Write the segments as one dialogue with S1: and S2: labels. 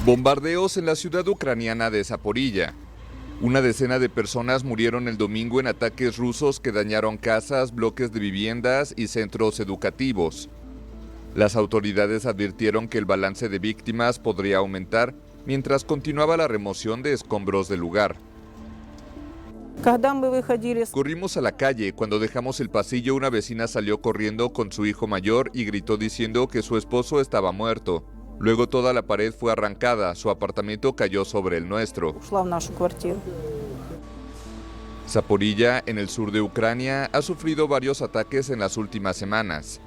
S1: Bombardeos en la ciudad ucraniana de Zaporilla. Una decena de personas murieron el domingo en ataques rusos que dañaron casas, bloques de viviendas y centros educativos. Las autoridades advirtieron que el balance de víctimas podría aumentar mientras continuaba la remoción de escombros del lugar. Corrimos a la calle. Cuando dejamos el pasillo, una vecina salió corriendo con su hijo mayor y gritó diciendo que su esposo estaba muerto. Luego toda la pared fue arrancada, su apartamento cayó sobre el nuestro. Zaporilla, en el sur de Ucrania, ha sufrido varios ataques en las últimas semanas.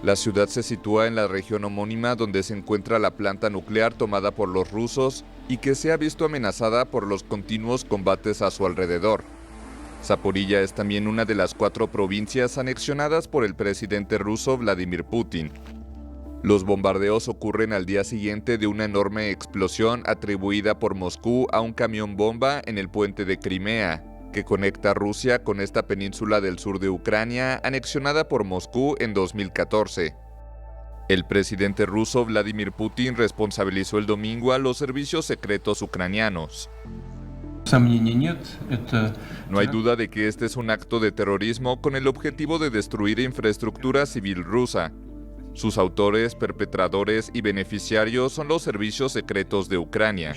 S1: La ciudad se sitúa en la región homónima donde se encuentra la planta nuclear tomada por los rusos y que se ha visto amenazada por los continuos combates a su alrededor. Zaporilla es también una de las 4 provincias anexionadas por el presidente ruso Vladimir Putin. Los bombardeos ocurren al día siguiente de una enorme explosión atribuida por Moscú a un camión bomba en el puente de Crimea, que conecta Rusia con esta península del sur de Ucrania, anexionada por Moscú en 2014. El presidente ruso Vladimir Putin responsabilizó el domingo a los servicios secretos ucranianos. No hay duda de que este es un acto de terrorismo con el objetivo de destruir infraestructura civil rusa. Sus autores, perpetradores y beneficiarios son los servicios secretos de Ucrania.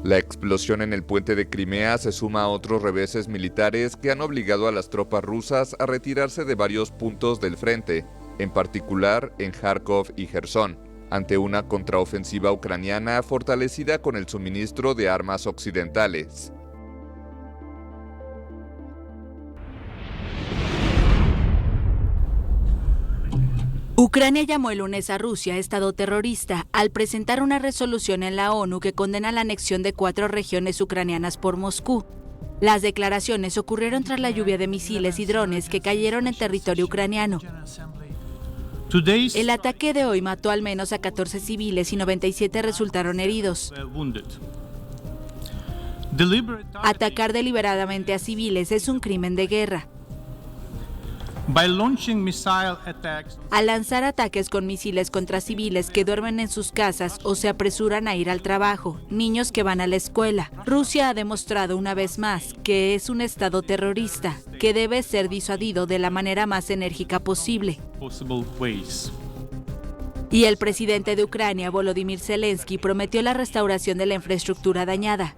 S1: La explosión en el puente de Crimea se suma a otros reveses militares que han obligado a las tropas rusas a retirarse de varios puntos del frente, en particular en Kharkov y Jersón, ante una contraofensiva ucraniana fortalecida con el suministro de armas occidentales.
S2: Ucrania llamó el lunes a Rusia Estado terrorista al presentar una resolución en la ONU que condena la anexión de 4 regiones ucranianas por Moscú. Las declaraciones ocurrieron tras la lluvia de misiles y drones que cayeron en territorio ucraniano. El ataque de hoy mató al menos a 14 civiles y 97 resultaron heridos. Atacar deliberadamente a civiles es un crimen de guerra. Al lanzar ataques con misiles contra civiles que duermen en sus casas o se apresuran a ir al trabajo, niños que van a la escuela, Rusia ha demostrado una vez más que es un estado terrorista que debe ser disuadido de la manera más enérgica posible. Y el presidente de Ucrania, Volodymyr Zelensky, prometió la restauración de la infraestructura dañada.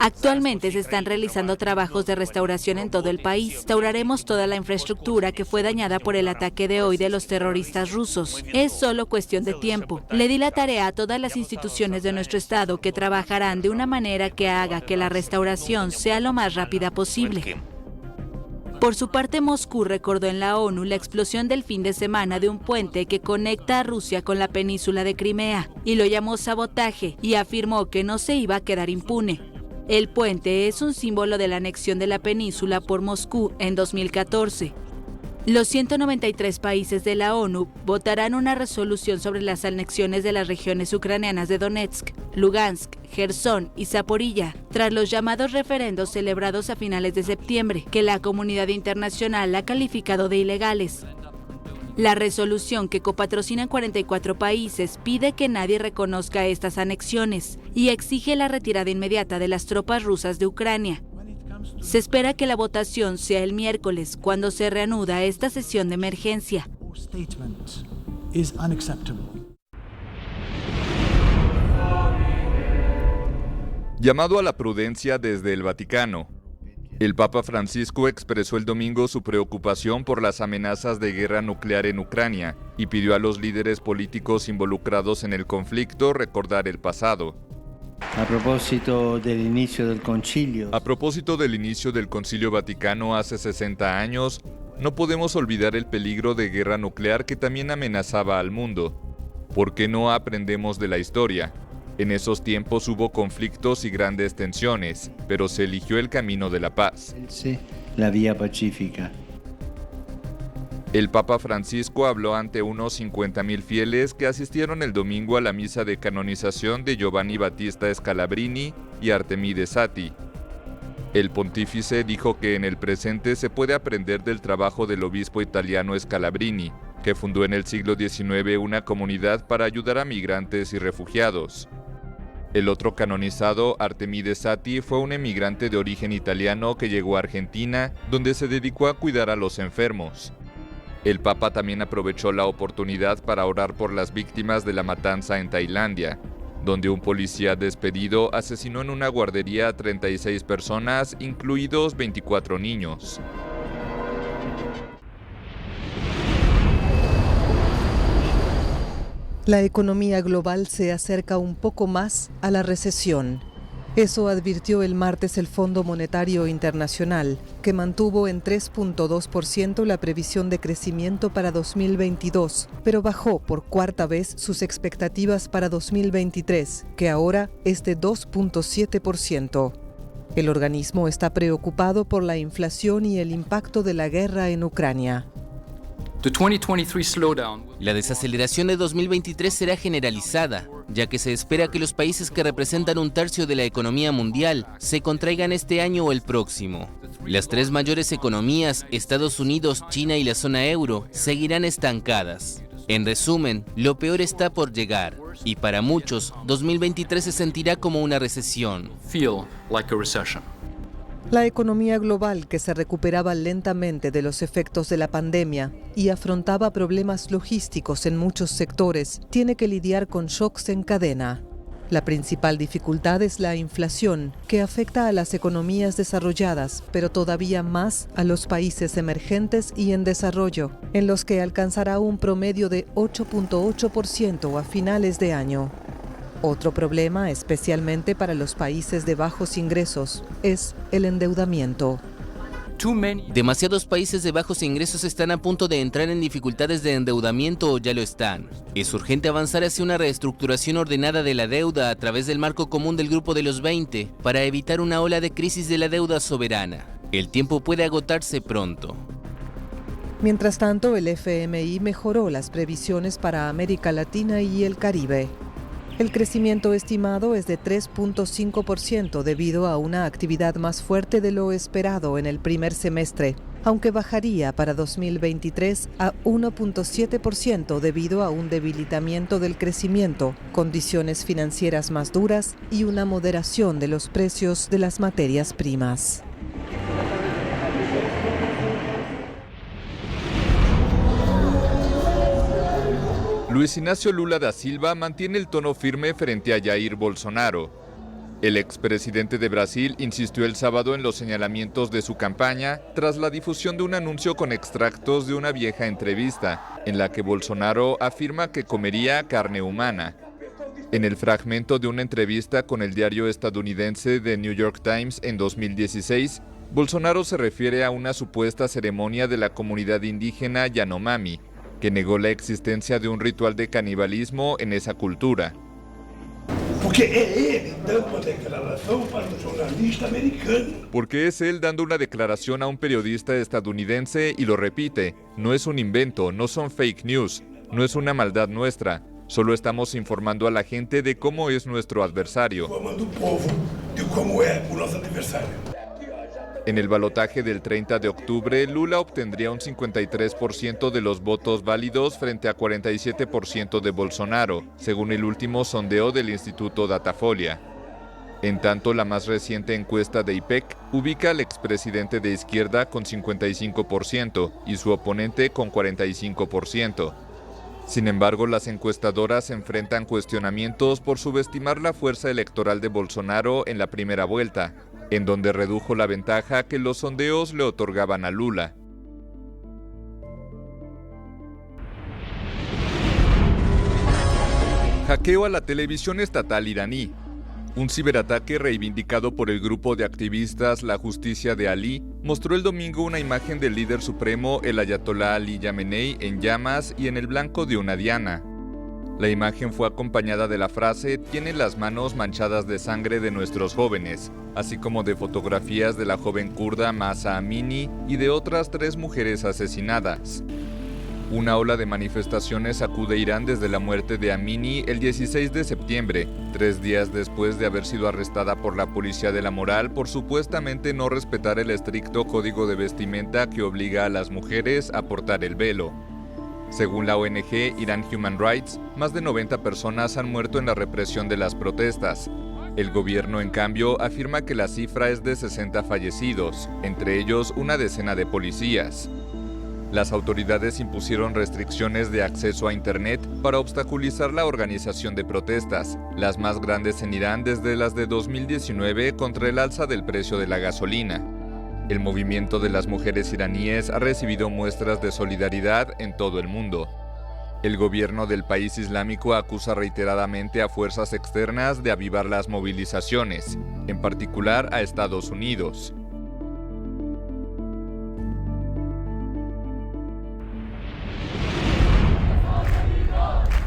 S2: Actualmente se están realizando trabajos de restauración en todo el país. Restauraremos toda la infraestructura que fue dañada por el ataque de hoy de los terroristas rusos. Es solo cuestión de tiempo. Le di la tarea a todas las instituciones de nuestro estado que trabajarán de una manera que haga que la restauración sea lo más rápida posible. Por su parte, Moscú recordó en la ONU la explosión del fin de semana de un puente que conecta a Rusia con la península de Crimea y lo llamó sabotaje y afirmó que no se iba a quedar impune. El puente es un símbolo de la anexión de la península por Moscú en 2014. Los 193 países de la ONU votarán una resolución sobre las anexiones de las regiones ucranianas de Donetsk, Lugansk, Jersón y Zaporilla, tras los llamados referendos celebrados a finales de septiembre, que la comunidad internacional ha calificado de ilegales. La resolución, que copatrocinan 44 países, pide que nadie reconozca estas anexiones y exige la retirada inmediata de las tropas rusas de Ucrania. Se espera que la votación sea el miércoles, cuando se reanuda esta sesión de emergencia.
S1: Llamado a la prudencia desde el Vaticano. El Papa Francisco expresó el domingo su preocupación por las amenazas de guerra nuclear en Ucrania y pidió a los líderes políticos involucrados en el conflicto recordar el pasado.
S3: A propósito del inicio del
S1: Concilio Vaticano hace 60 años, no podemos olvidar el peligro de guerra nuclear que también amenazaba al mundo. ¿Por qué no aprendemos de la historia? En esos tiempos hubo conflictos y grandes tensiones, pero se eligió el camino de la paz.
S3: La vía pacífica.
S1: El Papa Francisco habló ante unos 50,000 fieles que asistieron el domingo a la misa de canonización de Giovanni Battista Scalabrini y Artemide Satti. El pontífice dijo que en el presente se puede aprender del trabajo del obispo italiano Scalabrini, que fundó en el siglo XIX una comunidad para ayudar a migrantes y refugiados. El otro canonizado, Artemide Satti, fue un emigrante de origen italiano que llegó a Argentina, donde se dedicó a cuidar a los enfermos. El Papa también aprovechó la oportunidad para orar por las víctimas de la matanza en Tailandia, donde un policía despedido asesinó en una guardería a 36 personas, incluidos 24 niños.
S4: La economía global se acerca un poco más a la recesión. Eso advirtió el martes el Fondo Monetario Internacional, que mantuvo en 3.2% la previsión de crecimiento para 2022, pero bajó por cuarta vez sus expectativas para 2023, que ahora es de 2.7%. El organismo está preocupado por la inflación y el impacto de la guerra en Ucrania.
S5: La desaceleración de 2023 será generalizada, ya que se espera que los países que representan un tercio de la economía mundial se contraigan este año o el próximo. Las tres mayores economías, Estados Unidos, China y la zona euro, seguirán estancadas. En resumen, lo peor está por llegar, y para muchos, 2023 se sentirá como una recesión.
S4: La economía global, que se recuperaba lentamente de los efectos de la pandemia y afrontaba problemas logísticos en muchos sectores, tiene que lidiar con shocks en cadena. La principal dificultad es la inflación, que afecta a las economías desarrolladas, pero todavía más a los países emergentes y en desarrollo, en los que alcanzará un promedio de 8.8% a finales de año. Otro problema, especialmente para los países de bajos ingresos, es el endeudamiento.
S5: Demasiados países de bajos ingresos están a punto de entrar en dificultades de endeudamiento o ya lo están. Es urgente avanzar hacia una reestructuración ordenada de la deuda a través del marco común del Grupo de los 20 para evitar una ola de crisis de la deuda soberana. El tiempo puede agotarse pronto.
S4: Mientras tanto, el FMI mejoró las previsiones para América Latina y el Caribe. El crecimiento estimado es de 3.5% debido a una actividad más fuerte de lo esperado en el primer semestre, aunque bajaría para 2023 a 1.7% debido a un debilitamiento del crecimiento, condiciones financieras más duras y una moderación de los precios de las materias primas.
S1: Luis Inácio Lula da Silva mantiene el tono firme frente a Jair Bolsonaro. El expresidente de Brasil insistió el sábado en los señalamientos de su campaña tras la difusión de un anuncio con extractos de una vieja entrevista, en la que Bolsonaro afirma que comería carne humana. En el fragmento de una entrevista con el diario estadounidense The New York Times en 2016, Bolsonaro se refiere a una supuesta ceremonia de la comunidad indígena Yanomami, que negó la existencia de un ritual de canibalismo en esa cultura. Porque es él dando una declaración a un periodista estadounidense y lo repite, no es un invento, no son fake news, no es una maldad nuestra, solo estamos informando a la gente de cómo es nuestro adversario. En el balotaje del 30 de octubre, Lula obtendría un 53% de los votos válidos frente a 47% de Bolsonaro, según el último sondeo del Instituto Datafolia. En tanto, la más reciente encuesta de IPEC ubica al expresidente de izquierda con 55% y su oponente con 45%. Sin embargo, las encuestadoras enfrentan cuestionamientos por subestimar la fuerza electoral de Bolsonaro en la primera vuelta, en donde redujo la ventaja que los sondeos le otorgaban a Lula. Hackeo a la televisión estatal iraní. Un ciberataque reivindicado por el grupo de activistas La Justicia de Ali mostró el domingo una imagen del líder supremo, el ayatolá Ali Khamenei, en llamas y en el blanco de una diana. La imagen fue acompañada de la frase «Tienen las manos manchadas de sangre de nuestros jóvenes», así como de fotografías de la joven kurda Mahsa Amini y de otras 3 mujeres asesinadas. Una ola de manifestaciones sacude Irán desde la muerte de Amini el 16 de septiembre, 3 días después de haber sido arrestada por la policía de la moral por supuestamente no respetar el estricto código de vestimenta que obliga a las mujeres a portar el velo. Según la ONG Iran Human Rights, más de 90 personas han muerto en la represión de las protestas. El gobierno, en cambio, afirma que la cifra es de 60 fallecidos, entre ellos una decena de policías. Las autoridades impusieron restricciones de acceso a Internet para obstaculizar la organización de protestas, las más grandes en Irán desde las de 2019 contra el alza del precio de la gasolina. El movimiento de las mujeres iraníes ha recibido muestras de solidaridad en todo el mundo. El gobierno del país islámico acusa reiteradamente a fuerzas externas de avivar las movilizaciones, en particular a Estados Unidos.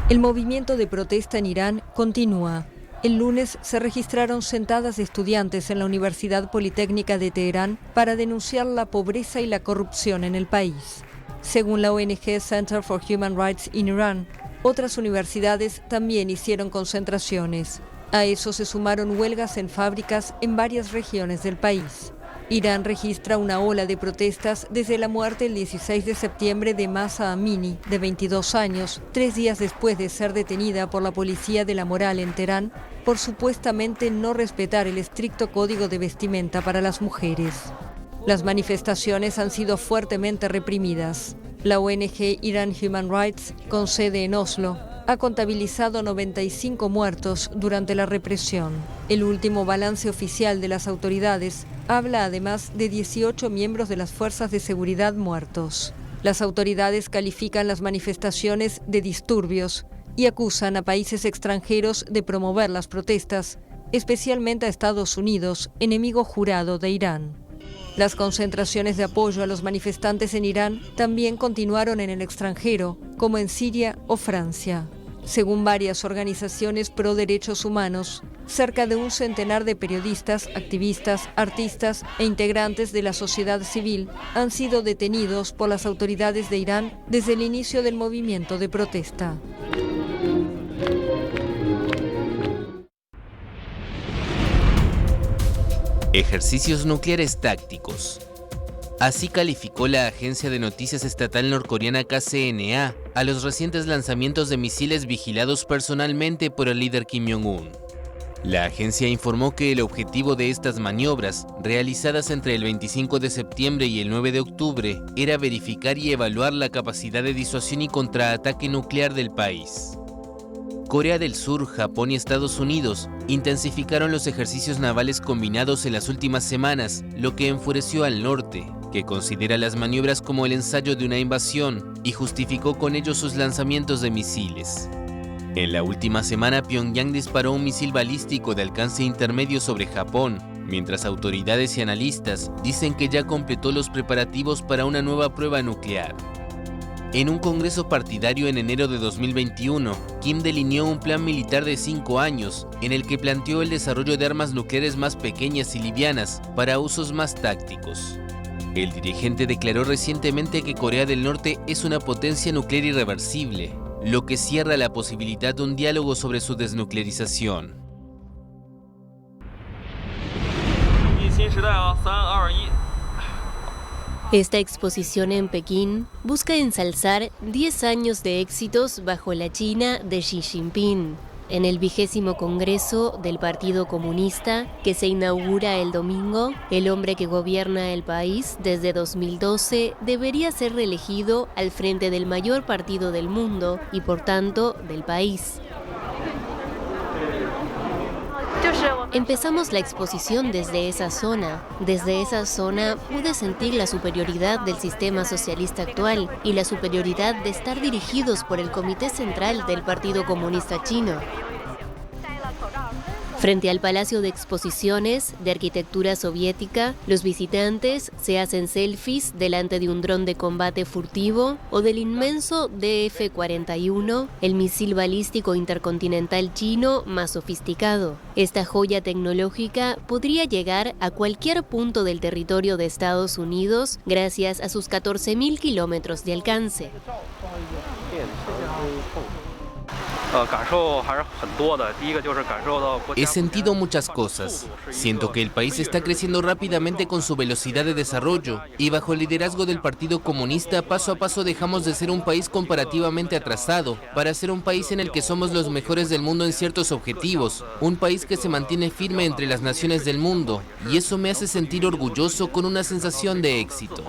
S6: El movimiento de protesta en Irán continúa. El lunes se registraron sentadas de estudiantes en la Universidad Politécnica de Teherán para denunciar la pobreza y la corrupción en el país. Según la ONG Center for Human Rights in Iran, otras universidades también hicieron concentraciones. A eso se sumaron huelgas en fábricas en varias regiones del país. Irán registra una ola de protestas desde la muerte el 16 de septiembre de Mahsa Amini, de 22 años, 3 días después de ser detenida por la policía de la moral en Teherán por supuestamente no respetar el estricto código de vestimenta para las mujeres. Las manifestaciones han sido fuertemente reprimidas. La ONG Iran Human Rights, con sede en Oslo, ha contabilizado 95 muertos durante la represión. El último balance oficial de las autoridades habla además de 18 miembros de las fuerzas de seguridad muertos. Las autoridades califican las manifestaciones de disturbios y acusan a países extranjeros de promover las protestas, especialmente a Estados Unidos, enemigo jurado de Irán. Las concentraciones de apoyo a los manifestantes en Irán también continuaron en el extranjero, como en Siria o Francia. Según varias organizaciones pro derechos humanos, cerca de un centenar de periodistas, activistas, artistas e integrantes de la sociedad civil han sido detenidos por las autoridades de Irán desde el inicio del movimiento de protesta.
S5: Ejercicios nucleares tácticos. Así calificó la agencia de noticias estatal norcoreana KCNA a los recientes lanzamientos de misiles vigilados personalmente por el líder Kim Jong-un. La agencia informó que el objetivo de estas maniobras, realizadas entre el 25 de septiembre y el 9 de octubre, era verificar y evaluar la capacidad de disuasión y contraataque nuclear del país. Corea del Sur, Japón y Estados Unidos intensificaron los ejercicios navales combinados en las últimas semanas, lo que enfureció al norte, que considera las maniobras como el ensayo de una invasión y justificó con ello sus lanzamientos de misiles. En la última semana, Pyongyang disparó un misil balístico de alcance intermedio sobre Japón, mientras autoridades y analistas dicen que ya completó los preparativos para una nueva prueba nuclear. En un congreso partidario en enero de 2021, Kim delineó un plan militar de 5 años, en el que planteó el desarrollo de armas nucleares más pequeñas y livianas para usos más tácticos. El dirigente declaró recientemente que Corea del Norte es una potencia nuclear irreversible, lo que cierra la posibilidad de un diálogo sobre su desnuclearización.
S7: Esta exposición en Pekín busca ensalzar 10 años de éxitos bajo la China de Xi Jinping. En el 20º Congreso del Partido Comunista, que se inaugura el domingo, el hombre que gobierna el país desde 2012 debería ser reelegido al frente del mayor partido del mundo y, por tanto, del país. Empezamos la exposición desde esa zona. Desde esa zona pude sentir la superioridad del sistema socialista actual y la superioridad de estar dirigidos por el Comité Central del Partido Comunista Chino. Frente al Palacio de Exposiciones de Arquitectura Soviética, los visitantes se hacen selfies delante de un dron de combate furtivo o del inmenso DF-41, el misil balístico intercontinental chino más sofisticado. Esta joya tecnológica podría llegar a cualquier punto del territorio de Estados Unidos gracias a sus 14.000 kilómetros de alcance.
S5: He sentido muchas cosas. Siento que el país está creciendo rápidamente con su velocidad de desarrollo y bajo el liderazgo del Partido Comunista, paso a paso dejamos de ser un país comparativamente atrasado para ser un país en el que somos los mejores del mundo en ciertos objetivos, un país que se mantiene firme entre las naciones del mundo, y eso me hace sentir orgulloso con una sensación de éxito.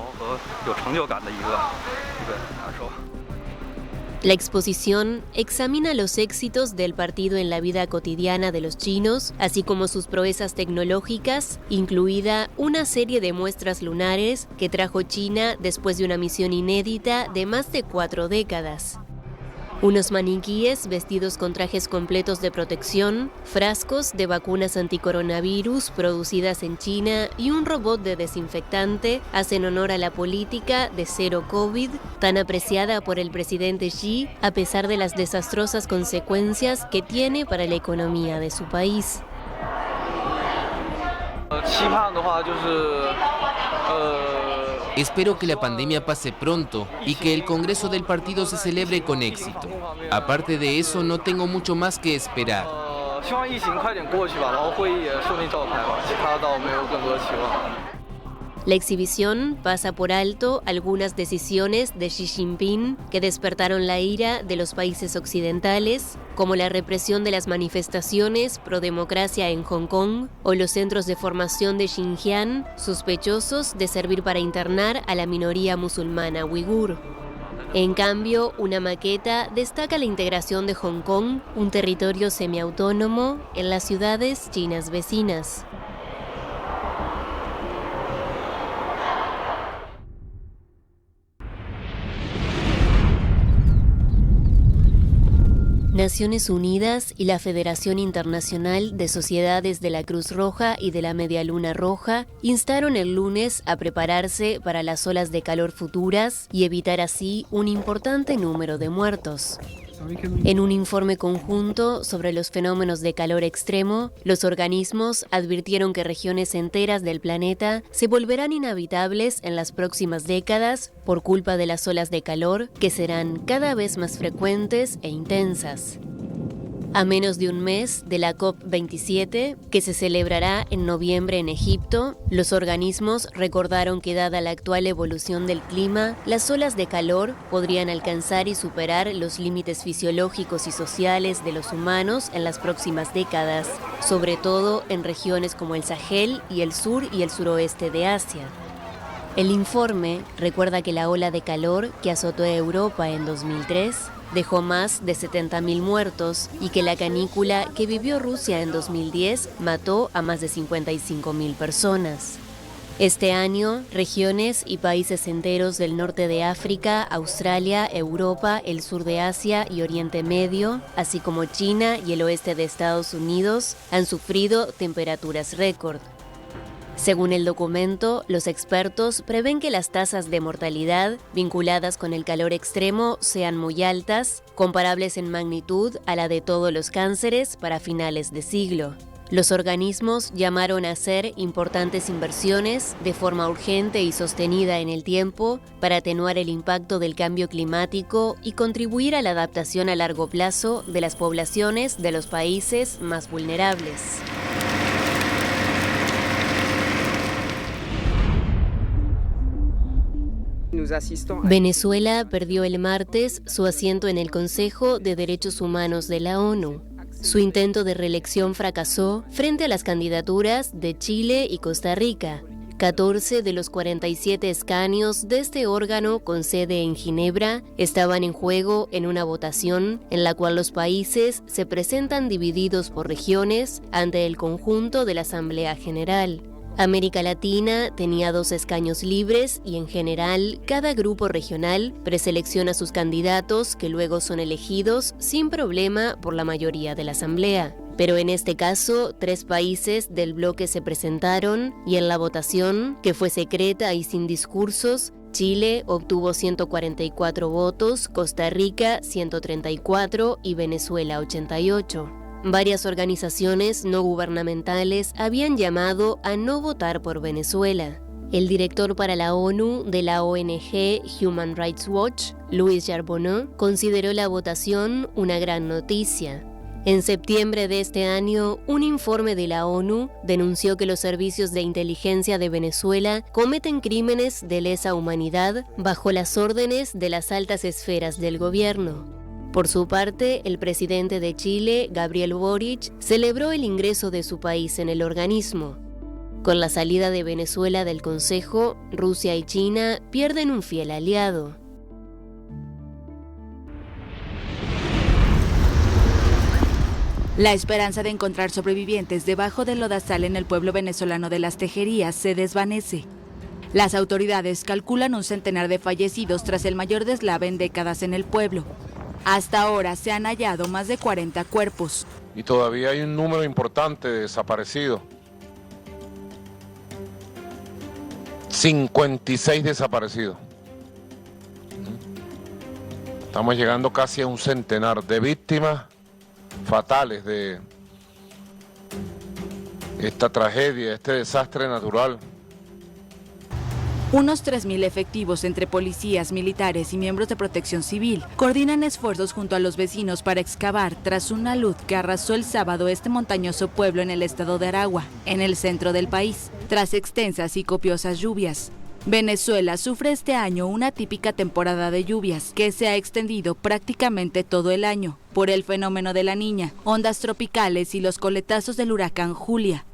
S7: La exposición examina los éxitos del partido en la vida cotidiana de los chinos, así como sus proezas tecnológicas, incluida una serie de muestras lunares que trajo China después de una misión inédita de más de 4 décadas. Unos maniquíes vestidos con trajes completos de protección, frascos de vacunas anticoronavirus producidas en China y un robot de desinfectante hacen honor a la política de cero COVID, tan apreciada por el presidente Xi, a pesar de las desastrosas consecuencias que tiene para la economía de su país.
S5: Espero que la pandemia pase pronto y que el Congreso del partido se celebre con éxito. Aparte de eso, no tengo mucho más que esperar.
S7: La exhibición pasa por alto algunas decisiones de Xi Jinping que despertaron la ira de los países occidentales, como la represión de las manifestaciones pro democracia en Hong Kong o los centros de formación de Xinjiang, sospechosos de servir para internar a la minoría musulmana uigur. En cambio, una maqueta destaca la integración de Hong Kong, un territorio semiautónomo, en las ciudades chinas vecinas. Naciones Unidas y la Federación Internacional de Sociedades de la Cruz Roja y de la Media Luna Roja instaron el lunes a prepararse para las olas de calor futuras y evitar así un importante número de muertos. En un informe conjunto sobre los fenómenos de calor extremo, los organismos advirtieron que regiones enteras del planeta se volverán inhabitables en las próximas décadas por culpa de las olas de calor que serán cada vez más frecuentes e intensas. A menos de un mes de la COP27, que se celebrará en noviembre en Egipto, los organismos recordaron que dada la actual evolución del clima, las olas de calor podrían alcanzar y superar los límites fisiológicos y sociales de los humanos en las próximas décadas, sobre todo en regiones como el Sahel y el sur y el suroeste de Asia. El informe recuerda que la ola de calor que azotó a Europa en 2003 dejó más de 70.000 muertos y que la canícula que vivió Rusia en 2010 mató a más de 55.000 personas. Este año, regiones y países enteros del norte de África, Australia, Europa, el sur de Asia y Oriente Medio, así como China y el oeste de Estados Unidos, han sufrido temperaturas récord. Según el documento, los expertos prevén que las tasas de mortalidad vinculadas con el calor extremo sean muy altas, comparables en magnitud a la de todos los cánceres para finales de siglo. Los organismos llamaron a hacer importantes inversiones de forma urgente y sostenida en el tiempo para atenuar el impacto del cambio climático y contribuir a la adaptación a largo plazo de las poblaciones de los países más vulnerables. Venezuela perdió el martes su asiento en el Consejo de Derechos Humanos de la ONU. Su intento de reelección fracasó frente a las candidaturas de Chile y Costa Rica. 14 de los 47 escaños de este órgano con sede en Ginebra estaban en juego en una votación en la cual los países se presentan divididos por regiones ante el conjunto de la Asamblea General. América Latina tenía 2 escaños libres y en general cada grupo regional preselecciona sus candidatos que luego son elegidos sin problema por la mayoría de la asamblea. Pero en este caso, 3 países del bloque se presentaron y en la votación, que fue secreta y sin discursos, Chile obtuvo 144 votos, Costa Rica 134 y Venezuela 88. Varias organizaciones no gubernamentales habían llamado a no votar por Venezuela. El director para la ONU de la ONG Human Rights Watch, Louis Charbonneau, consideró la votación una gran noticia. En septiembre de este año, un informe de la ONU denunció que los servicios de inteligencia de Venezuela cometen crímenes de lesa humanidad bajo las órdenes de las altas esferas del gobierno. Por su parte, el presidente de Chile, Gabriel Boric, celebró el ingreso de su país en el organismo. Con la salida de Venezuela del Consejo, Rusia y China pierden un fiel aliado.
S2: La esperanza de encontrar sobrevivientes debajo del lodazal en el pueblo venezolano de Las Tejerías se desvanece. Las autoridades calculan un centenar de fallecidos tras el mayor deslave en décadas en el pueblo. Hasta ahora se han hallado más de 40 cuerpos.
S8: Y todavía hay un número importante de desaparecidos. 56 desaparecidos. Estamos llegando casi a un centenar de víctimas fatales de esta tragedia, este desastre natural.
S2: Unos 3.000 efectivos entre policías, militares y miembros de protección civil coordinan esfuerzos junto a los vecinos para excavar tras una alud que arrasó el sábado este montañoso pueblo en el estado de Aragua, en el centro del país, tras extensas y copiosas lluvias. Venezuela sufre este año una típica temporada de lluvias que se ha extendido prácticamente todo el año por el fenómeno de la Niña, ondas tropicales y los coletazos del huracán Julia.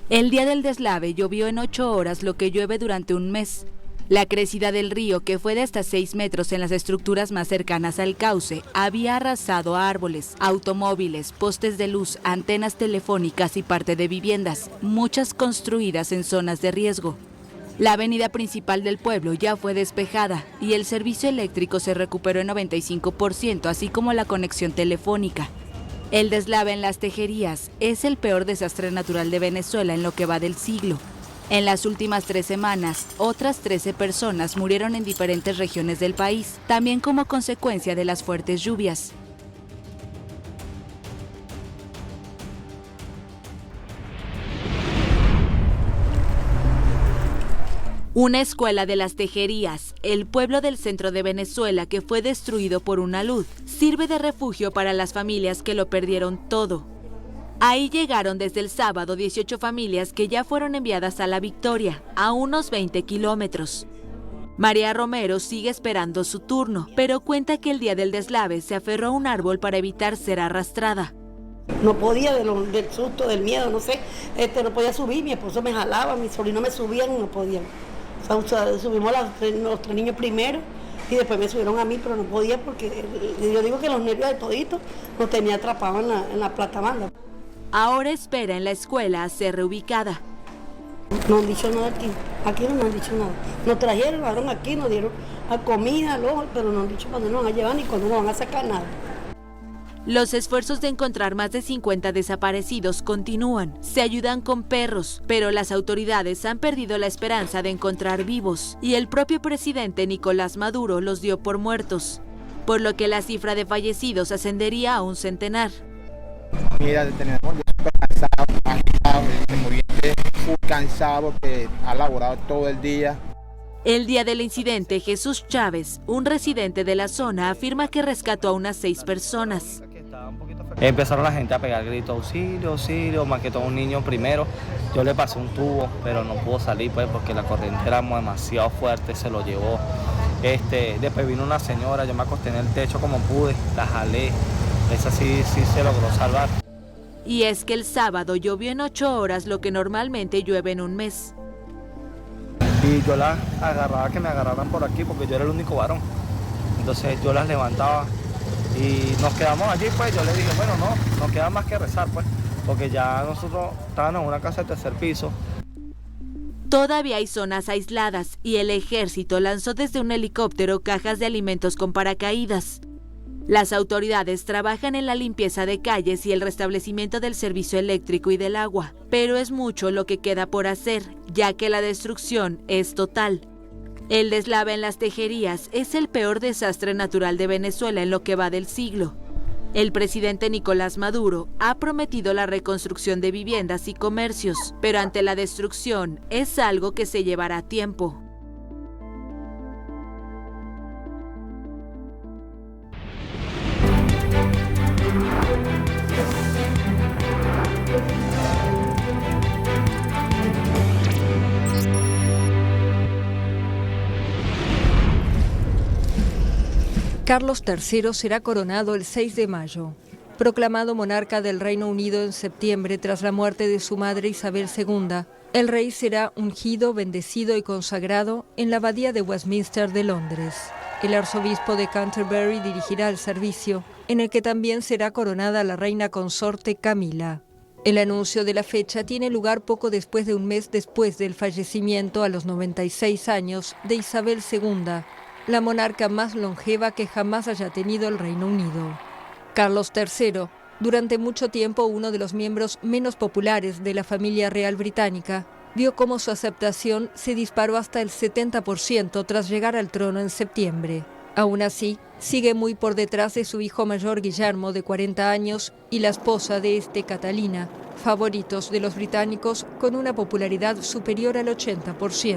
S2: El día del deslave llovió en 8 horas lo que llueve durante un mes. La crecida del río, que fue de hasta 6 metros en las estructuras más cercanas al cauce, había arrasado a árboles, automóviles, postes de luz, antenas telefónicas y parte de viviendas, muchas construidas en zonas de riesgo. La avenida principal del pueblo ya fue despejada y el servicio eléctrico se recuperó en 95%, así como la conexión telefónica. El deslave en Las Tejerías es el peor desastre natural de Venezuela en lo que va del siglo. En las últimas 3 semanas, otras 13 personas murieron en diferentes regiones del país, también como consecuencia de las fuertes lluvias. Una escuela de Las Tejerías, el pueblo del centro de Venezuela que fue destruido por una alud, sirve de refugio para las familias que lo perdieron todo. Ahí llegaron desde el sábado 18 familias que ya fueron enviadas a La Victoria, a unos 20 kilómetros. María Romero sigue esperando su turno, pero cuenta que el día del deslave se aferró a un árbol para evitar ser arrastrada.
S9: No podía del susto, del miedo, no sé, no podía subir, mi esposo me jalaba, mis sobrinos me subían y no podían. O sea, subimos los 3 niños primero y después me subieron a mí, pero no podía porque yo digo que los nervios de toditos nos tenía atrapados en la platabanda.
S2: Ahora espera en la escuela a ser reubicada.
S9: No han dicho nada aquí no nos han dicho nada. Nos trajeron aquí, nos dieron comida, pero no han dicho cuándo nos van a llevar ni cuándo nos van a sacar nada.
S2: Los esfuerzos de encontrar más de 50 desaparecidos continúan. Se ayudan con perros, pero las autoridades han perdido la esperanza de encontrar vivos y el propio presidente Nicolás Maduro los dio por muertos, por lo que la cifra de fallecidos ascendería a un centenar.
S10: Mira, tenemos súper cansado, muy cansado porque ha laborado todo el día.
S2: El día del incidente, Jesús Chávez, un residente de la zona, afirma que rescató a unas 6 personas.
S11: Empezaron la gente a pegar gritos, auxilio, auxilio, más que todo un niño primero. Yo le pasé un tubo, pero no pudo salir pues porque la corriente era demasiado fuerte, se lo llevó. Después vino una señora, yo me acosté en el techo como pude, la jalé, esa sí se logró salvar.
S2: Y es que el sábado llovió en 8 horas lo que normalmente llueve en un mes.
S11: Y yo las agarraba, que me agarraran por aquí porque yo era el único varón. Entonces yo las levantaba y nos quedamos allí, pues yo le dije, bueno, no, nos queda más que rezar, pues, porque ya nosotros estábamos en una casa de 3er piso.
S2: Todavía hay zonas aisladas y el ejército lanzó desde un helicóptero cajas de alimentos con paracaídas. Las autoridades trabajan en la limpieza de calles y el restablecimiento del servicio eléctrico y del agua, pero es mucho lo que queda por hacer, ya que la destrucción es total. El deslave en Las Tejerías es el peor desastre natural de Venezuela en lo que va del siglo. El presidente Nicolás Maduro ha prometido la reconstrucción de viviendas y comercios, pero ante la destrucción es algo que se llevará tiempo.
S6: Carlos III será coronado el 6 de mayo. Proclamado monarca del Reino Unido en septiembre tras la muerte de su madre Isabel II, el rey será ungido, bendecido y consagrado en la abadía de Westminster de Londres. El arzobispo de Canterbury dirigirá el servicio, en el que también será coronada la reina consorte Camila. El anuncio de la fecha tiene lugar poco después de un mes después del fallecimiento a los 96 años de Isabel II, la monarca más longeva que jamás haya tenido el Reino Unido. Carlos III, durante mucho tiempo uno de los miembros menos populares de la familia real británica, vio cómo su aceptación se disparó hasta el 70% tras llegar al trono en septiembre. Aún así, sigue muy por detrás de su hijo mayor Guillermo, de 40 años, y la esposa de este, Catalina, favoritos de los británicos con una popularidad superior al 80%.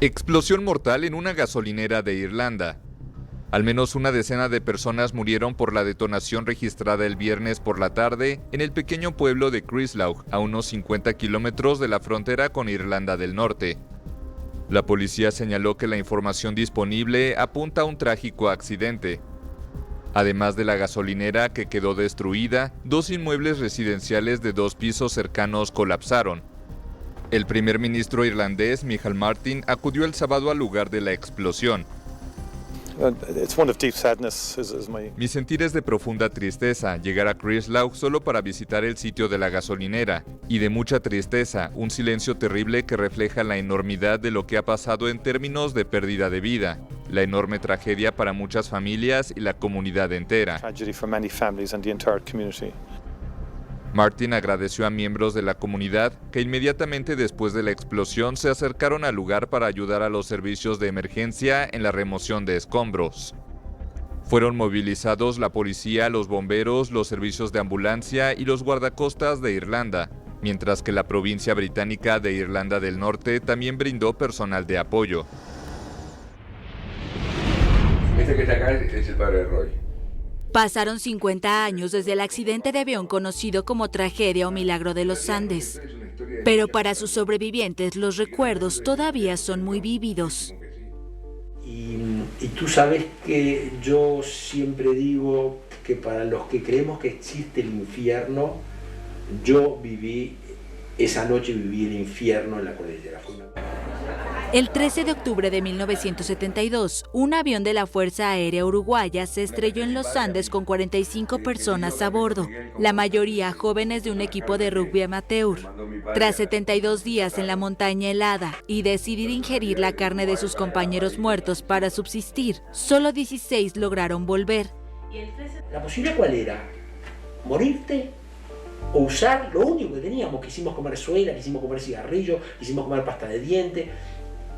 S1: Explosión mortal en una gasolinera de Irlanda. Al menos una decena de personas murieron por la detonación registrada el viernes por la tarde en el pequeño pueblo de Crislaug, a unos 50 kilómetros de la frontera con Irlanda del Norte. La policía señaló que la información disponible apunta a un trágico accidente. Además de la gasolinera que quedó destruida, 2 inmuebles residenciales de 2 pisos cercanos colapsaron. El primer ministro irlandés, Michael Martin, acudió el sábado al lugar de la explosión. Mi sentir es de profunda tristeza, llegar a Crislaug solo para visitar el sitio de la gasolinera, y de mucha tristeza, un silencio terrible que refleja la enormidad de lo que ha pasado en términos de pérdida de vida, la enorme tragedia para muchas familias y la comunidad entera. Martin agradeció a miembros de la comunidad que inmediatamente después de la explosión se acercaron al lugar para ayudar a los servicios de emergencia en la remoción de escombros. Fueron movilizados la policía, los bomberos, los servicios de ambulancia y los guardacostas de Irlanda, mientras que la provincia británica de Irlanda del Norte también brindó personal de apoyo.
S12: Este que está acá es el padre de Roy.
S2: Pasaron 50 años desde el accidente de avión conocido como tragedia o milagro de los Andes. Pero para sus sobrevivientes los recuerdos todavía son muy vívidos.
S13: Y tú sabes que yo siempre digo que para los que creemos que existe el infierno, yo esa noche viví el infierno en la cordillera.
S2: El 13 de octubre de 1972, un avión de la Fuerza Aérea Uruguaya se estrelló en los Andes con 45 personas a bordo, la mayoría jóvenes de un equipo de rugby amateur. Tras 72 días en la montaña helada y decidir ingerir la carne de sus compañeros muertos para subsistir, solo 16 lograron volver.
S13: ¿La posibilidad cuál era? ¿Morirte? O usar lo único que teníamos? Quisimos comer suela, quisimos comer cigarrillo, quisimos comer pasta de diente.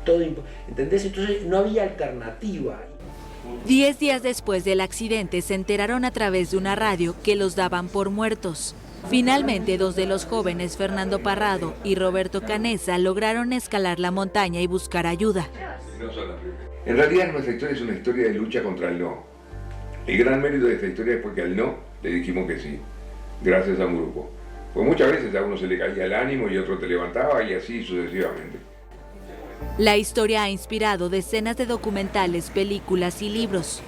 S13: Todo, ¿entendés? Entonces no había alternativa.
S2: 10 días después del accidente se enteraron a través de una radio que los daban por muertos. Finalmente, 2 de los jóvenes, Fernando Parrado y Roberto Canessa, lograron escalar la montaña y buscar ayuda.
S12: En realidad nuestra historia es una historia de lucha contra el no. El gran mérito de esta historia es porque al no le dijimos que sí, gracias a un grupo. Pues muchas veces a uno se le caía el ánimo y otro te levantaba y así sucesivamente.
S2: La historia ha inspirado decenas de documentales, películas y libros.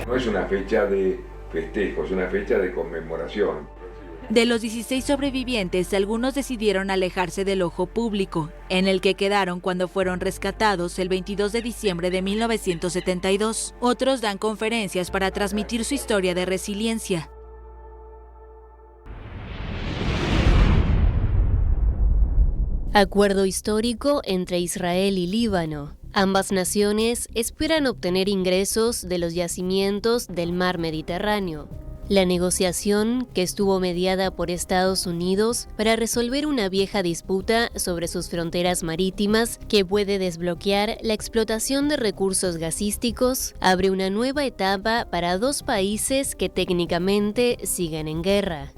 S12: No es una fecha de festejo, es una fecha de conmemoración.
S2: De los 16 sobrevivientes, algunos decidieron alejarse del ojo público, en el que quedaron cuando fueron rescatados el 22 de diciembre de 1972. Otros dan conferencias para transmitir su historia de resiliencia.
S7: Acuerdo histórico entre Israel y Líbano. Ambas naciones esperan obtener ingresos de los yacimientos del mar Mediterráneo. La negociación, que estuvo mediada por Estados Unidos para resolver una vieja disputa sobre sus fronteras marítimas que puede desbloquear la explotación de recursos gasísticos, abre una nueva etapa para dos países que técnicamente siguen en guerra.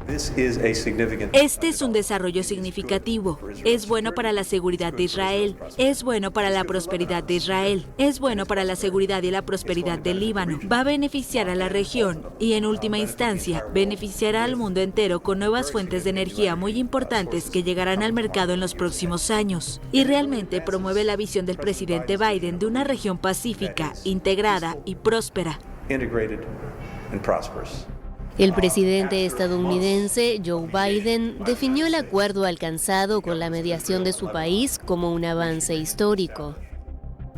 S2: Este es un desarrollo significativo. Es bueno para la seguridad de Israel. Es bueno para la prosperidad de Israel. Es bueno para la seguridad y la prosperidad del Líbano. Va a beneficiar a la región y, en última instancia, beneficiará al mundo entero con nuevas fuentes de energía muy importantes que llegarán al mercado en los próximos años. Y realmente promueve la visión del presidente Biden de una región pacífica, integrada y próspera.
S7: El presidente estadounidense Joe Biden definió el acuerdo alcanzado con la mediación de su país como un avance histórico.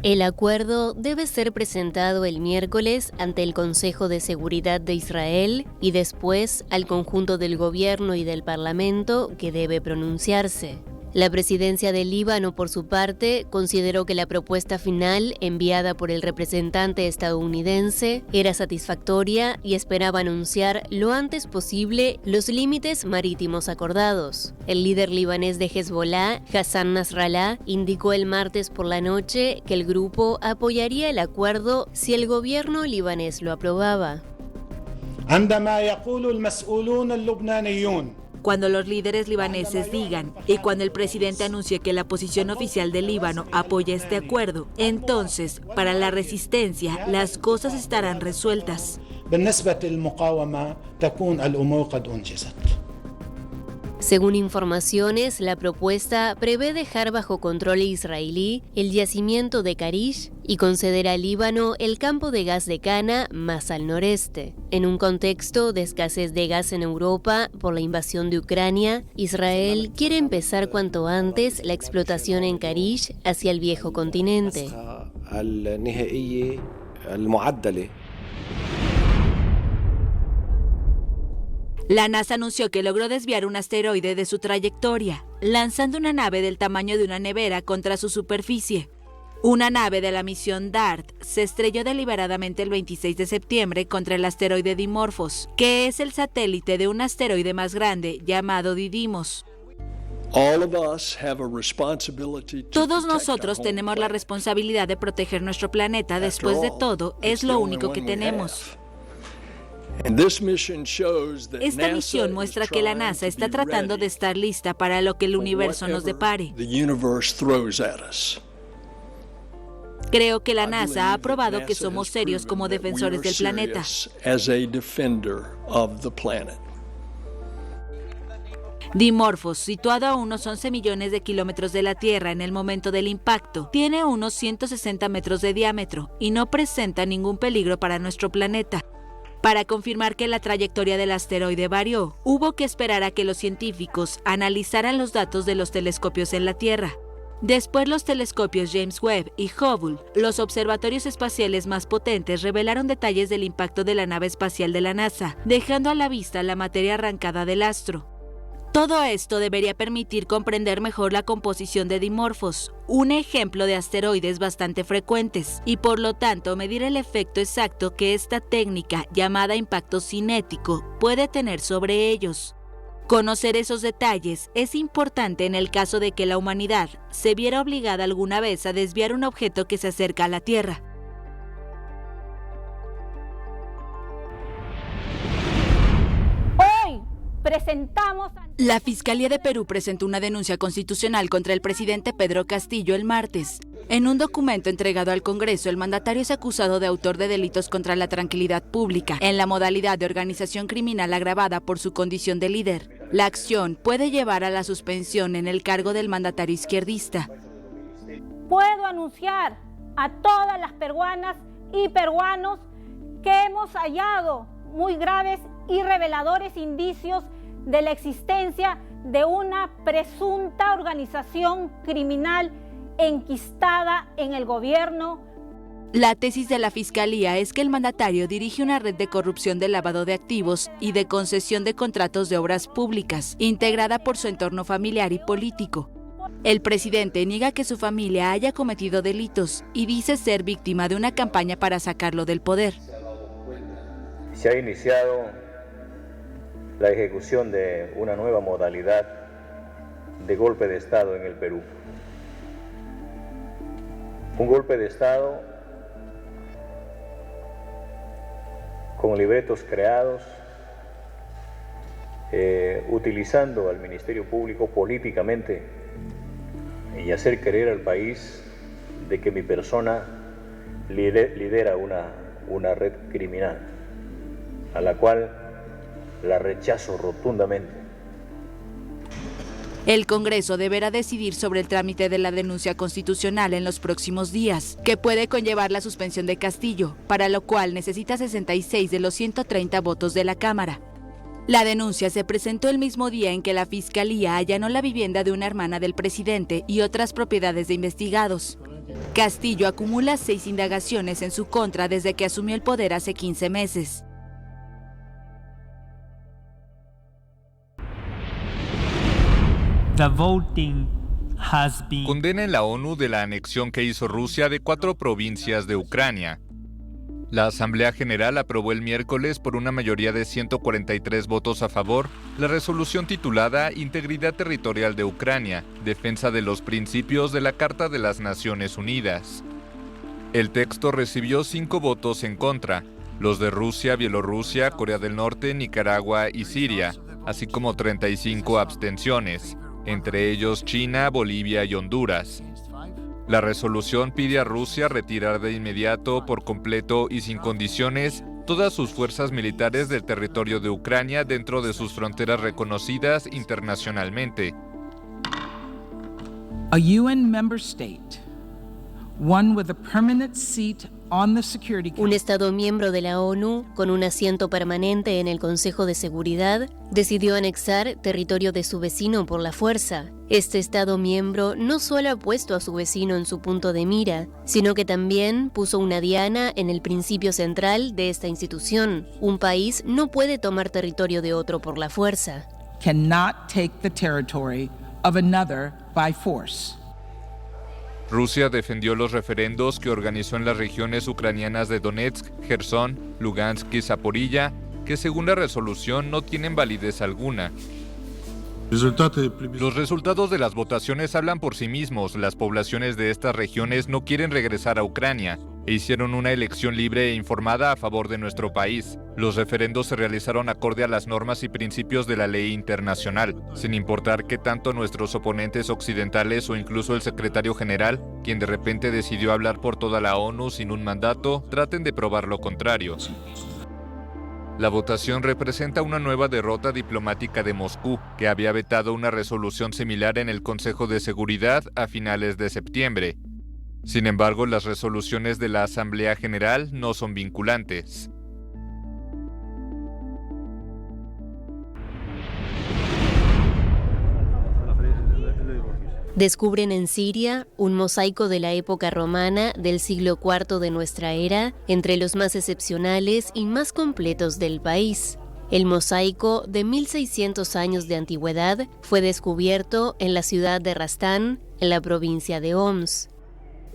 S7: El acuerdo debe ser presentado el miércoles ante el Consejo de Seguridad de Israel y después al conjunto del gobierno y del Parlamento, que debe pronunciarse. La presidencia del Líbano, por su parte, consideró que la propuesta final enviada por el representante estadounidense era satisfactoria y esperaba anunciar lo antes posible los límites marítimos acordados. El líder libanés de Hezbollah, Hassan Nasrallah, indicó el martes por la noche que el grupo apoyaría el acuerdo si el gobierno libanés lo aprobaba.
S2: Cuando los líderes libaneses digan y cuando el presidente anuncie que la posición oficial del Líbano apoya este acuerdo, entonces, para la resistencia, las cosas estarán resueltas.
S7: Según informaciones, la propuesta prevé dejar bajo control israelí el yacimiento de Karish y conceder al Líbano el campo de gas de Cana más al noreste. En un contexto de escasez de gas en Europa por la invasión de Ucrania, Israel quiere empezar cuanto antes la explotación en Karish hacia el viejo continente.
S2: La NASA anunció que logró desviar un asteroide de su trayectoria, lanzando una nave del tamaño de una nevera contra su superficie. Una nave de la misión DART se estrelló deliberadamente el 26 de septiembre contra el asteroide Dimorphos, que es el satélite de un asteroide más grande llamado Didymos. Todos nosotros tenemos la responsabilidad de proteger nuestro planeta. Después de todo, es lo único que tenemos. Esta misión muestra que la NASA está tratando de estar lista para lo que el universo nos depare. Creo que la NASA ha probado que somos serios como defensores del planeta. Dimorphos, situado a unos 11 millones de kilómetros de la Tierra en el momento del impacto, tiene unos 160 metros de diámetro y no presenta ningún peligro para nuestro planeta. Para confirmar que la trayectoria del asteroide varió, hubo que esperar a que los científicos analizaran los datos de los telescopios en la Tierra. Después, los telescopios James Webb y Hubble, los observatorios espaciales más potentes, revelaron detalles del impacto de la nave espacial de la NASA, dejando a la vista la materia arrancada del astro. Todo esto debería permitir comprender mejor la composición de Dimorphos, un ejemplo de asteroides bastante frecuentes, y por lo tanto medir el efecto exacto que esta técnica, llamada impacto cinético, puede tener sobre ellos. Conocer esos detalles es importante en el caso de que la humanidad se viera obligada alguna vez a desviar un objeto que se acerca a la Tierra. La Fiscalía de Perú presentó una denuncia constitucional contra el presidente Pedro Castillo el martes. En un documento entregado al Congreso, el mandatario es acusado de autor de delitos contra la tranquilidad pública, en la modalidad de organización criminal agravada por su condición de líder. La acción puede llevar a la suspensión en el cargo del mandatario izquierdista.
S14: Puedo anunciar a todas las peruanas y peruanos que hemos hallado muy graves y reveladores indicios de la existencia de una presunta organización criminal enquistada en el gobierno.
S2: La tesis de la Fiscalía es que el mandatario dirige una red de corrupción de lavado de activos y de concesión de contratos de obras públicas, integrada por su entorno familiar y político. El presidente niega que su familia haya cometido delitos y dice ser víctima de una campaña para sacarlo del poder.
S15: Se ha iniciado la ejecución de una nueva modalidad de golpe de Estado en el Perú. Un golpe de Estado con libretos creados, utilizando al Ministerio Público políticamente y hacer creer al país de que mi persona lidera una red criminal, a la cual la rechazo rotundamente.
S2: El Congreso deberá decidir sobre el trámite de la denuncia constitucional en los próximos días, que puede conllevar la suspensión de Castillo, para lo cual necesita 66 de los 130 votos de la Cámara. La denuncia se presentó el mismo día en que la Fiscalía allanó la vivienda de una hermana del presidente y otras propiedades de investigados. Castillo acumula 6 indagaciones en su contra desde que asumió el poder hace 15 meses.
S1: Condena en la ONU de la anexión que hizo Rusia de 4 provincias de Ucrania. La Asamblea General aprobó el miércoles por una mayoría de 143 votos a favor la resolución titulada Integridad Territorial de Ucrania, defensa de los principios de la Carta de las Naciones Unidas. El texto recibió 5 votos en contra, los de Rusia, Bielorrusia, Corea del Norte, Nicaragua y Siria, así como 35 abstenciones, entre ellos China, Bolivia y Honduras. La resolución pide a Rusia retirar de inmediato, por completo y sin condiciones, todas sus fuerzas militares del territorio de Ucrania dentro de sus fronteras reconocidas internacionalmente.
S16: A UN member state, one with a permanent seat on the Security Council.
S7: Un Estado miembro de la ONU, con un asiento permanente en el Consejo de Seguridad, decidió anexar territorio de su vecino por la fuerza. Este Estado miembro no solo ha puesto a su vecino en su punto de mira, sino que también puso una diana en el principio central de esta institución. Un país no puede tomar territorio de otro por la fuerza.
S16: Cannot take the territory of another by force.
S1: Rusia defendió los referendos que organizó en las regiones ucranianas de Donetsk, Jersón, Lugansk y Zaporilla, que según la resolución no tienen validez alguna. Los resultados de las votaciones hablan por sí mismos. Las poblaciones de estas regiones no quieren regresar a Ucrania e hicieron una elección libre e informada a favor de nuestro país. Los referendos se realizaron acorde a las normas y principios de la ley internacional, sin importar que tanto nuestros oponentes occidentales o incluso el secretario general, quien de repente decidió hablar por toda la ONU sin un mandato, traten de probar lo contrario. La votación representa una nueva derrota diplomática de Moscú, que había vetado una resolución similar en el Consejo de Seguridad a finales de septiembre. Sin embargo, las resoluciones de la Asamblea General no son vinculantes.
S7: Descubren en Siria un mosaico de la época romana del siglo IV de nuestra era, entre los más excepcionales y más completos del país. El mosaico, de 1600 años de antigüedad, fue descubierto en la ciudad de Rastán, en la provincia de Homs.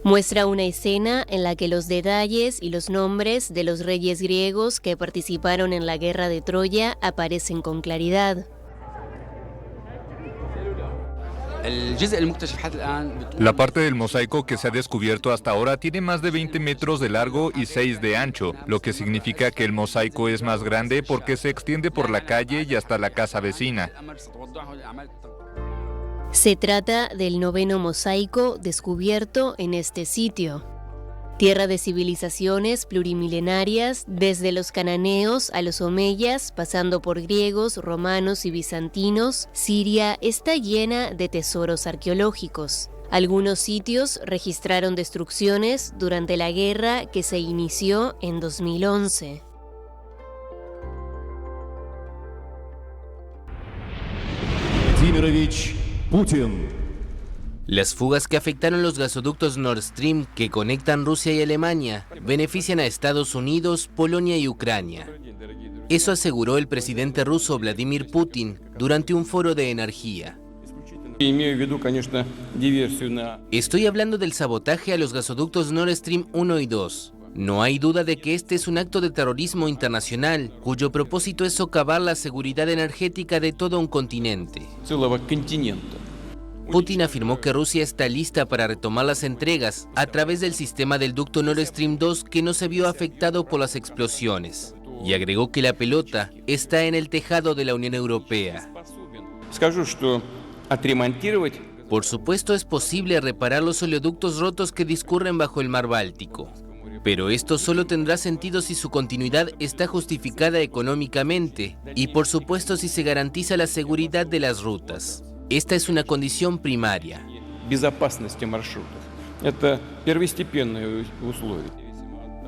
S7: Muestra una escena en la que los detalles y los nombres de los reyes griegos que participaron en la guerra de Troya aparecen con claridad.
S1: La parte del mosaico que se ha descubierto hasta ahora tiene más de 20 metros de largo y 6 de ancho, lo que significa que el mosaico es más grande porque se extiende por la calle y hasta la casa vecina.
S7: Se trata del 9º mosaico descubierto en este sitio. Tierra de civilizaciones plurimilenarias, desde los cananeos a los omeyas, pasando por griegos, romanos y bizantinos, Siria está llena de tesoros arqueológicos. Algunos sitios registraron destrucciones durante la guerra que se inició en 2011.
S5: Putin. Las fugas que afectaron los gasoductos Nord Stream que conectan Rusia y Alemania benefician a Estados Unidos, Polonia y Ucrania. Eso aseguró el presidente ruso Vladimir Putin durante un foro de energía. Estoy hablando del sabotaje a los gasoductos Nord Stream 1 y 2. No hay duda de que este es un acto de terrorismo internacional, cuyo propósito es socavar la seguridad energética de todo un continente. Putin afirmó que Rusia está lista para retomar las entregas a través del sistema del ducto Nord Stream 2 que no se vio afectado por las explosiones, y agregó que la pelota está en el tejado de la Unión Europea. Por supuesto, es posible reparar los oleoductos rotos que discurren bajo el mar Báltico. Pero esto solo tendrá sentido si su continuidad está justificada económicamente y, por supuesto, si se garantiza la seguridad de las rutas. Esta es una condición primaria.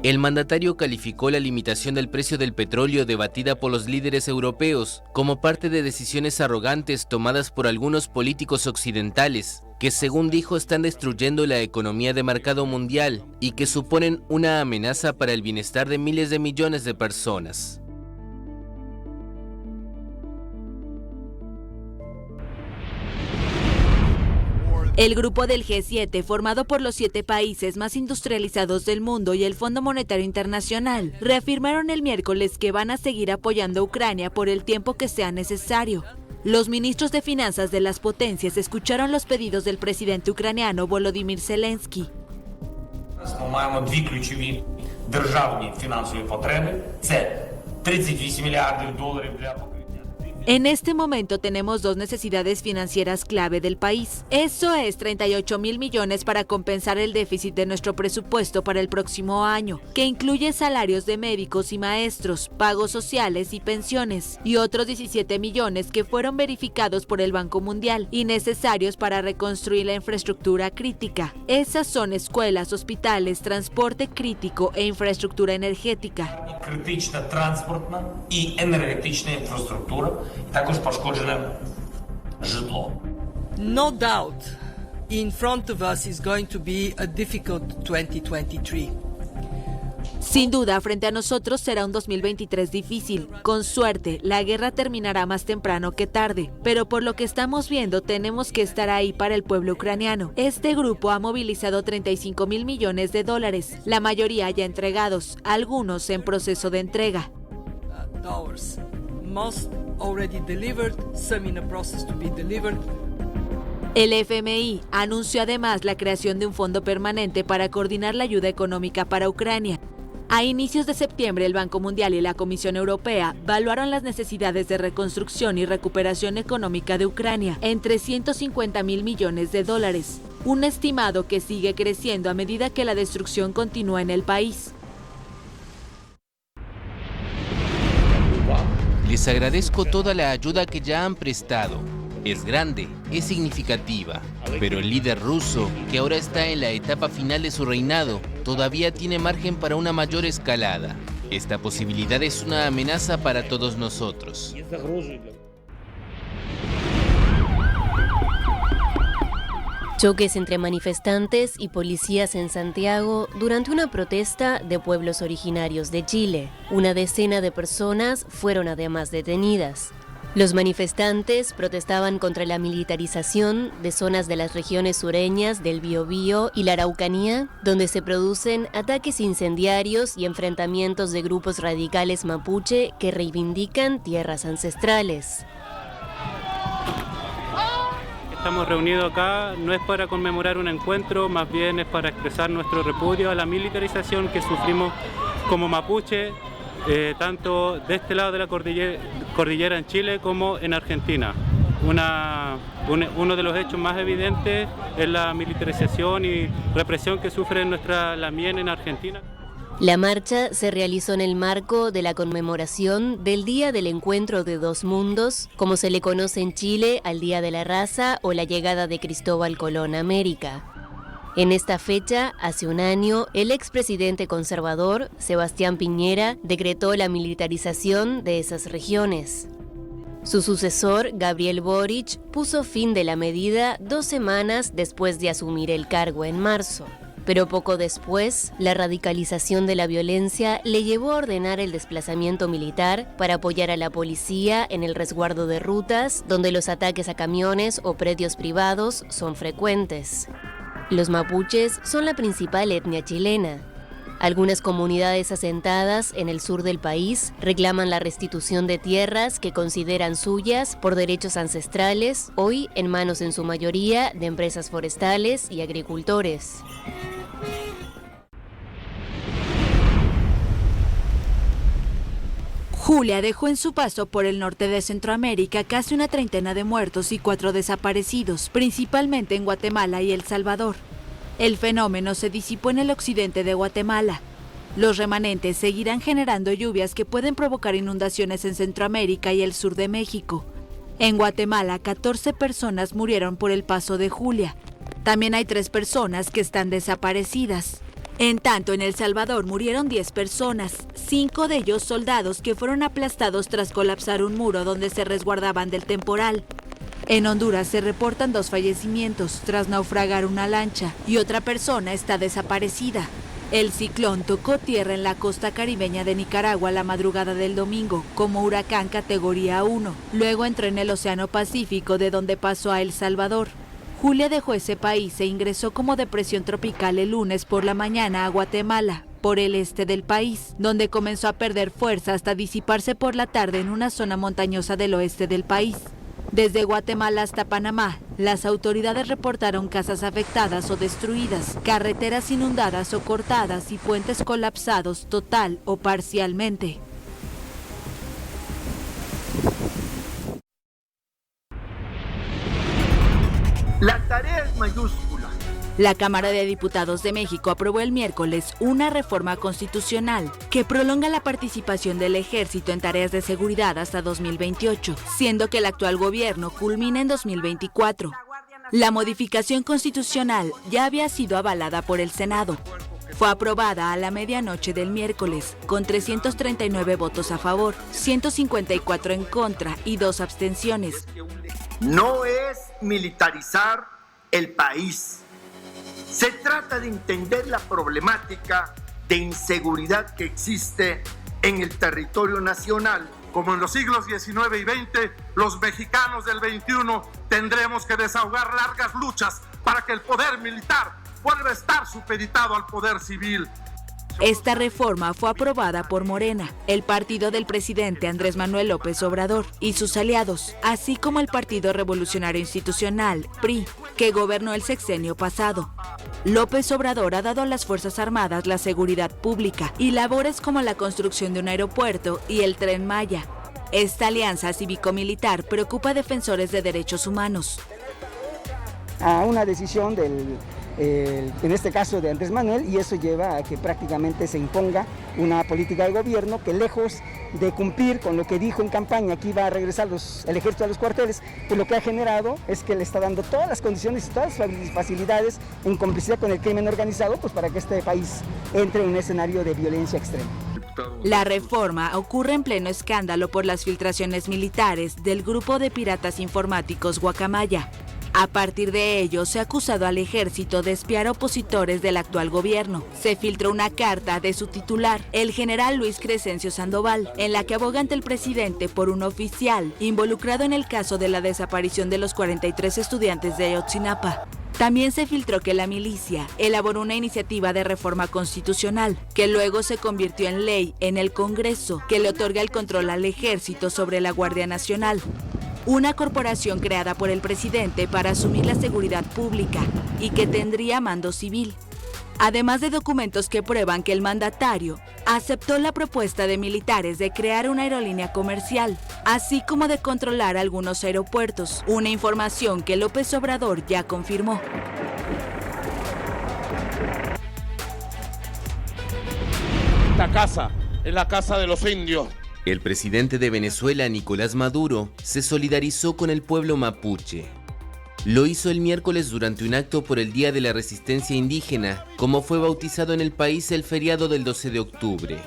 S5: El mandatario calificó la limitación del precio del petróleo debatida por los líderes europeos como parte de decisiones arrogantes tomadas por algunos políticos occidentales que, según dijo, están destruyendo la economía de mercado mundial y que suponen una amenaza para el bienestar de miles de millones de personas.
S2: El grupo del G7, formado por los 7 países más industrializados del mundo y el Fondo Monetario Internacional, reafirmaron el miércoles que van a seguir apoyando a Ucrania por el tiempo que sea necesario. Los ministros de finanzas de las potencias escucharon los pedidos del presidente ucraniano Volodymyr Zelensky.
S17: Ми маємо 2 ключові державні фінансові потреби. Це $38 мільярдів для
S2: En este momento tenemos 2 necesidades financieras clave del país. Eso es 38.000 millones para compensar el déficit de nuestro presupuesto para el próximo año, que incluye salarios de médicos y maestros, pagos sociales y pensiones, y otros 17 millones que fueron verificados por el Banco Mundial y necesarios para reconstruir la infraestructura crítica. Esas son escuelas, hospitales, transporte crítico e infraestructura energética.
S17: Критична транспортна і енергетична інфраструктура. Також пошкоджене житло.
S18: No doubt, in front of us is going to be a difficult 2023.
S2: Sin duda, frente a nosotros será un 2023 difícil. Con suerte, la guerra terminará más temprano que tarde, pero por lo que estamos viendo tenemos que estar ahí para el pueblo ucraniano. Este grupo ha movilizado $35.000 millones, la mayoría ya entregados, algunos en proceso de entrega. El FMI anunció además la creación de un fondo permanente para coordinar la ayuda económica para Ucrania. A inicios de septiembre, el Banco Mundial y la Comisión Europea evaluaron las necesidades de reconstrucción y recuperación económica de Ucrania en $350.000 millones, un estimado que sigue creciendo a medida que la destrucción continúa en el país.
S5: Les agradezco toda la ayuda que ya han prestado. Es grande, es significativa, pero el líder ruso, que ahora está en la etapa final de su reinado, todavía tiene margen para una mayor escalada. Esta posibilidad es una amenaza para todos nosotros.
S7: Choques entre manifestantes y policías en Santiago durante una protesta de pueblos originarios de Chile. Una decena de personas fueron además detenidas. Los manifestantes protestaban contra la militarización de zonas de las regiones sureñas del Biobío y la Araucanía, donde se producen ataques incendiarios y enfrentamientos de grupos radicales mapuche que reivindican tierras ancestrales.
S19: Estamos reunidos acá no es para conmemorar un encuentro, más bien es para expresar nuestro repudio a la militarización que sufrimos como mapuche, tanto de este lado de la cordillera en Chile como en Argentina. Uno de los hechos más evidentes es la militarización y represión que sufre nuestra Lamien en Argentina.
S7: La marcha se realizó en el marco de la conmemoración del Día del Encuentro de Dos Mundos, como se le conoce en Chile al Día de la Raza o la llegada de Cristóbal Colón a América. En esta fecha, hace un año, el expresidente conservador, Sebastián Piñera, decretó la militarización de esas regiones. Su sucesor, Gabriel Boric, puso fin de la medida 2 semanas después de asumir el cargo en marzo. Pero poco después, la radicalización de la violencia le llevó a ordenar el desplazamiento militar para apoyar a la policía en el resguardo de rutas donde los ataques a camiones o predios privados son frecuentes. Los mapuches son la principal etnia chilena. Algunas comunidades asentadas en el sur del país reclaman la restitución de tierras que consideran suyas por derechos ancestrales, hoy en manos en su mayoría de empresas forestales y agricultores.
S2: Julia dejó en su paso por el norte de Centroamérica casi una treintena de muertos y 4 desaparecidos, principalmente en Guatemala y El Salvador. El fenómeno se disipó en el occidente de Guatemala. Los remanentes seguirán generando lluvias que pueden provocar inundaciones en Centroamérica y el sur de México. En Guatemala, 14 personas murieron por el paso de Julia. También hay 3 personas que están desaparecidas. En tanto, en El Salvador murieron 10 personas, 5 de ellos soldados que fueron aplastados tras colapsar un muro donde se resguardaban del temporal. En Honduras se reportan 2 fallecimientos tras naufragar una lancha y otra persona está desaparecida. El ciclón tocó tierra en la costa caribeña de Nicaragua la madrugada del domingo como huracán categoría 1. Luego entró en el Océano Pacífico, de donde pasó a El Salvador. Julia dejó ese país e ingresó como depresión tropical el lunes por la mañana a Guatemala, por el este del país, donde comenzó a perder fuerza hasta disiparse por la tarde en una zona montañosa del oeste del país. Desde Guatemala hasta Panamá, las autoridades reportaron casas afectadas o destruidas, carreteras inundadas o cortadas y puentes colapsados total o parcialmente.
S20: La tarea es mayúscula.
S2: La Cámara de Diputados de México aprobó el miércoles una reforma constitucional que prolonga la participación del Ejército en tareas de seguridad hasta 2028, siendo que el actual gobierno culmina en 2024. La modificación constitucional ya había sido avalada por el Senado. Fue aprobada a la medianoche del miércoles, con 339 votos a favor, 154 en contra y 2 abstenciones.
S20: No es militarizar el país. Se trata de entender la problemática de inseguridad que existe en el territorio nacional.
S21: Como en los siglos XIX y XX, los mexicanos del XXI tendremos que desahogar largas luchas para que el poder militar vuelva a estar supeditado al poder civil.
S2: Esta reforma fue aprobada por Morena, el partido del presidente Andrés Manuel López Obrador y sus aliados, así como el Partido Revolucionario Institucional, PRI, que gobernó el sexenio pasado. López Obrador ha dado a las Fuerzas Armadas la seguridad pública y labores como la construcción de un aeropuerto y el Tren Maya. Esta alianza cívico-militar preocupa a defensores de derechos humanos.
S22: A una decisión en este caso de Andrés Manuel, y eso lleva a que prácticamente se imponga una política de gobierno que, lejos de cumplir con lo que dijo en campaña que iba a regresar el ejército a los cuarteles, pues lo que ha generado es que le está dando todas las condiciones y todas las facilidades en complicidad con el crimen organizado, pues para que este país entre en un escenario de violencia extrema.
S2: La reforma ocurre en pleno escándalo por las filtraciones militares del grupo de piratas informáticos Guacamaya. A partir de ello, se ha acusado al ejército de espiar a opositores del actual gobierno. Se filtró una carta de su titular, el general Luis Crescencio Sandoval, en la que aboga ante el presidente por un oficial involucrado en el caso de la desaparición de los 43 estudiantes de Ayotzinapa. También se filtró que la milicia elaboró una iniciativa de reforma constitucional, que luego se convirtió en ley en el Congreso, que le otorga el control al ejército sobre la Guardia Nacional, una corporación creada por el presidente para asumir la seguridad pública y que tendría mando civil. Además de documentos que prueban que el mandatario aceptó la propuesta de militares de crear una aerolínea comercial, así como de controlar algunos aeropuertos, una información que López Obrador ya confirmó.
S8: Esta casa es la casa de los indios.
S5: El presidente de Venezuela, Nicolás Maduro, se solidarizó con el pueblo mapuche. Lo hizo el miércoles durante un acto por el Día de la Resistencia Indígena, como fue bautizado en el país el feriado del 12 de octubre.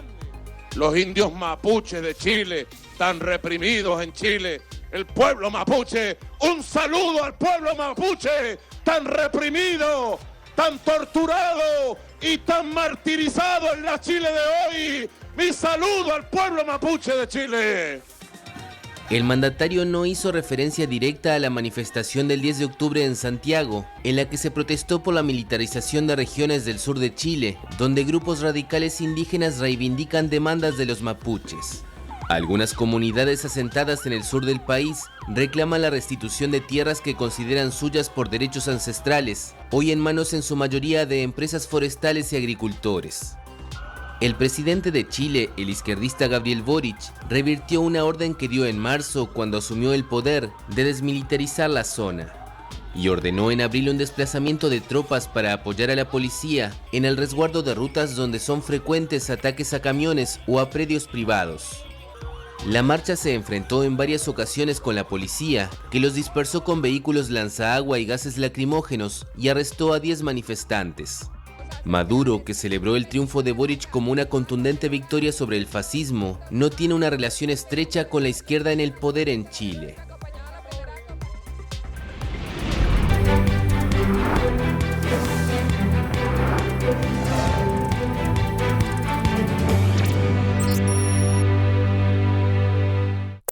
S8: Los indios mapuches de Chile, tan reprimidos en Chile. El pueblo mapuche, un saludo al pueblo mapuche, tan reprimido, tan torturado y tan martirizado en la Chile de hoy. Mi saludo al pueblo mapuche de Chile.
S5: El mandatario no hizo referencia directa a la manifestación del 10 de octubre en Santiago, en la que se protestó por la militarización de regiones del sur de Chile, donde grupos radicales indígenas reivindican demandas de los mapuches. Algunas comunidades asentadas en el sur del país reclaman la restitución de tierras que consideran suyas por derechos ancestrales, hoy en manos en su mayoría de empresas forestales y agricultores. El presidente de Chile, el izquierdista Gabriel Boric, revirtió una orden que dio en marzo cuando asumió el poder de desmilitarizar la zona y ordenó en abril un desplazamiento de tropas para apoyar a la policía en el resguardo de rutas donde son frecuentes ataques a camiones o a predios privados. La marcha se enfrentó en varias ocasiones con la policía, que los dispersó con vehículos lanzaagua y gases lacrimógenos y arrestó a 10 manifestantes. Maduro, que celebró el triunfo de Boric como una contundente victoria sobre el fascismo, no tiene una relación estrecha con la izquierda en el poder en Chile.